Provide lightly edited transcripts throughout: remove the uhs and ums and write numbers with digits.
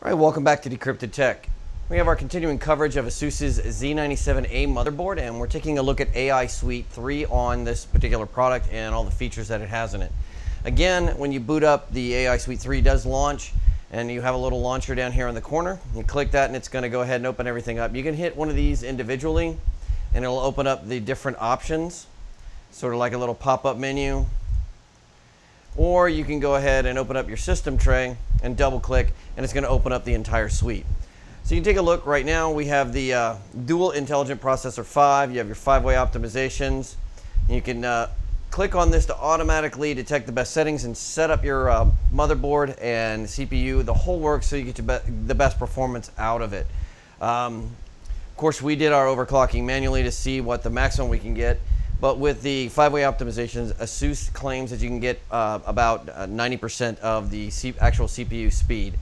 All right, welcome back to DecryptedTech. We have our continuing coverage of Asus's Z97-A motherboard, and we're taking a look at AIsuite III on this particular product and all the features that it has in it. Again, when you boot up, the AIsuite III does launch, and you have a little launcher down here in the corner. You click that, and it's going to go ahead and open everything up. You can hit one of these individually, and it'll open up the different options, sort of like a little pop-up menu. Or you can go ahead and open up your system tray and double click, and it's going to open up the entire suite. So you can take a look. Right now we have the dual intelligent processor 5. You have your 5-way optimizations. You can click on this to automatically detect the best settings and set up your motherboard and CPU, the whole works, so you get the best performance out of it. Of course, we did our overclocking manually to see what the maximum we can get. But with the 5-way optimizations, Asus claims that you can get about 90% of the actual CPU speed.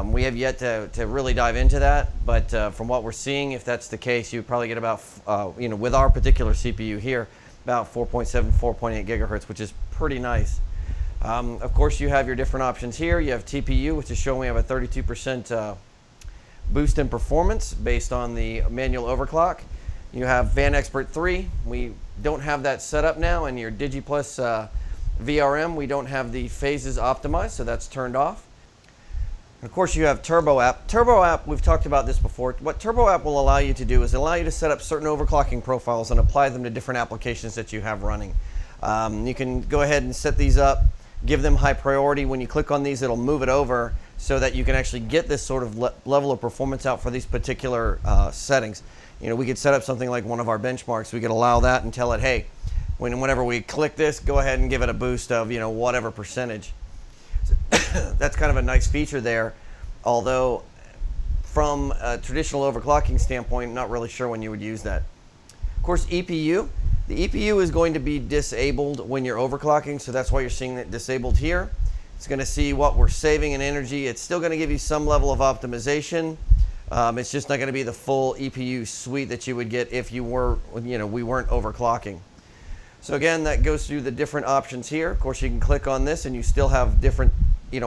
We have yet to really dive into that, but from what we're seeing, if that's the case, you probably get about, with our particular CPU here, about 4.7, 4.8 gigahertz, which is pretty nice. Of course, you have your different options here. You have TPU, which is showing we have a 32% boost in performance based on the manual overclock. You have VanExpert 3. We don't have that set up now, and your DigiPlus VRM, we don't have the phases optimized, so that's turned off. And of course, you have Turbo App. Turbo App, we've talked about this before. What Turbo App will allow you to do is allow you to set up certain overclocking profiles and apply them to different applications that you have running. You can go ahead and set these up, give them high priority. When you click on these, it'll move it over so that you can actually get this sort of level of performance out for these particular settings. We could set up something like one of our benchmarks. We could allow that and tell it, hey, whenever we click this, go ahead and give it a boost of, whatever percentage. That's kind of a nice feature there, although from a traditional overclocking standpoint, not really sure when you would use that. Of course, EPU. The EPU is going to be disabled when you're overclocking, so that's why you're seeing it disabled here. It's going to see what we're saving in energy. It's still going to give you some level of optimization. It's just not going to be the full EPU suite that you would get if you were, we weren't overclocking. So again, that goes through the different options here. Of course, you can click on this and you still have different,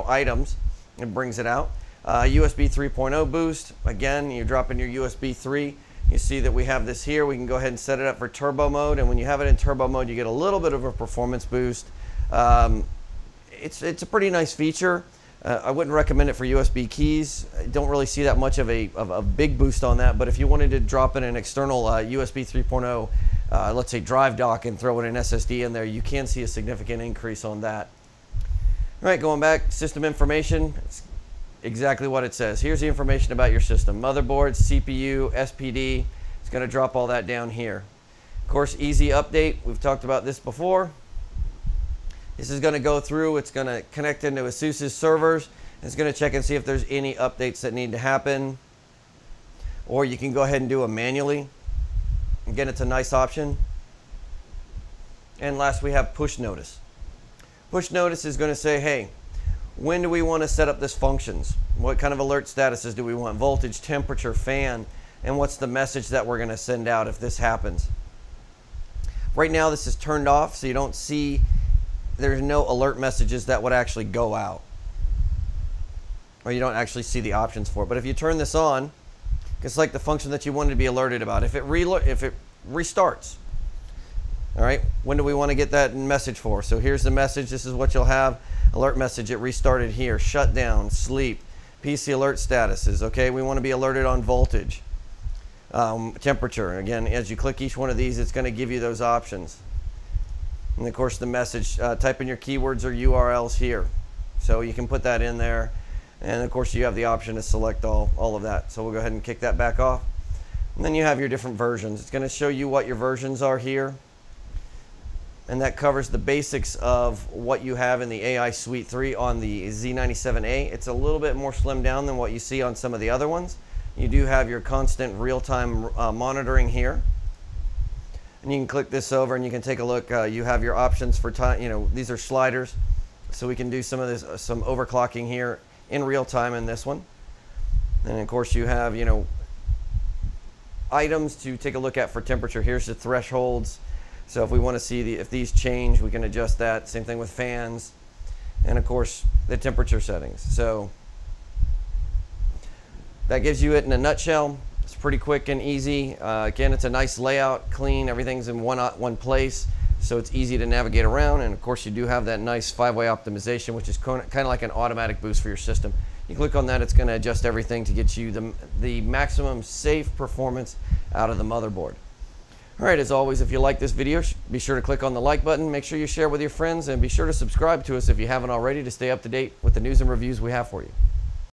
items. It brings it out. USB 3.0 boost. Again, you drop in your USB 3. You see that we have this here. We can go ahead and set it up for turbo mode. And when you have it in turbo mode, you get a little bit of a performance boost. It's a pretty nice feature. I wouldn't recommend it for USB keys. I don't really see that much of a big boost on that, but if you wanted to drop in an external USB 3.0, let's say drive dock, and throw in an SSD in there, you can see a significant increase on that. All right, going back, system information, it's exactly what it says. Here's the information about your system: motherboard, CPU, SPD. It's going to drop all that down here. Of course, easy update. We've talked about this before. This is going to go through, it's going to connect into Asus's servers. It's going to check and see if there's any updates that need to happen. Or you can go ahead and do them manually. Again, it's a nice option. And last, we have push notice. Push notice is going to say, hey, when do we want to set up this functions? What kind of alert statuses do we want? Voltage, temperature, fan, and what's the message that we're going to send out if this happens? Right now, this is turned off, so you don't see. There's no alert messages that would actually go out, or you don't actually see the options for it. But if you turn this on, it's like the function that you wanted to be alerted about. If it restarts, all right, when do we want to get that message for? So here's the message. This is what you'll have. Alert message, it restarted here. Shut down, sleep, PC alert statuses. Okay, we want to be alerted on voltage, temperature. Again, as you click each one of these, it's going to give you those options. And of course, the message, type in your keywords or URLs here. So you can put that in there. And of course, you have the option to select all of that. So we'll go ahead and kick that back off. And then you have your different versions. It's going to show you what your versions are here. And that covers the basics of what you have in the AIsuite III on the Z97-A. It's a little bit more slimmed down than what you see on some of the other ones. You do have your constant real-time monitoring here. And you can click this over and you can take a look. You have your options for time. These are sliders, so we can do some of this, some overclocking here in real time in this one. And of course, you have items to take a look at for temperature. Here's the thresholds. So if we want to see if these change, we can adjust that. Same thing with fans, and of course the temperature settings. So that gives you it in a nutshell. It's pretty quick and easy. Again, it's a nice layout, clean, everything's in one place, so it's easy to navigate around. And of course, you do have that nice 5-way optimization, which is kind of like an automatic boost for your system. You click on that, it's going to adjust everything to get you the maximum safe performance out of the motherboard. All right, as always, if you like this video, be sure to click on the like button, make sure you share with your friends, and be sure to subscribe to us if you haven't already to stay up to date with the news and reviews we have for you.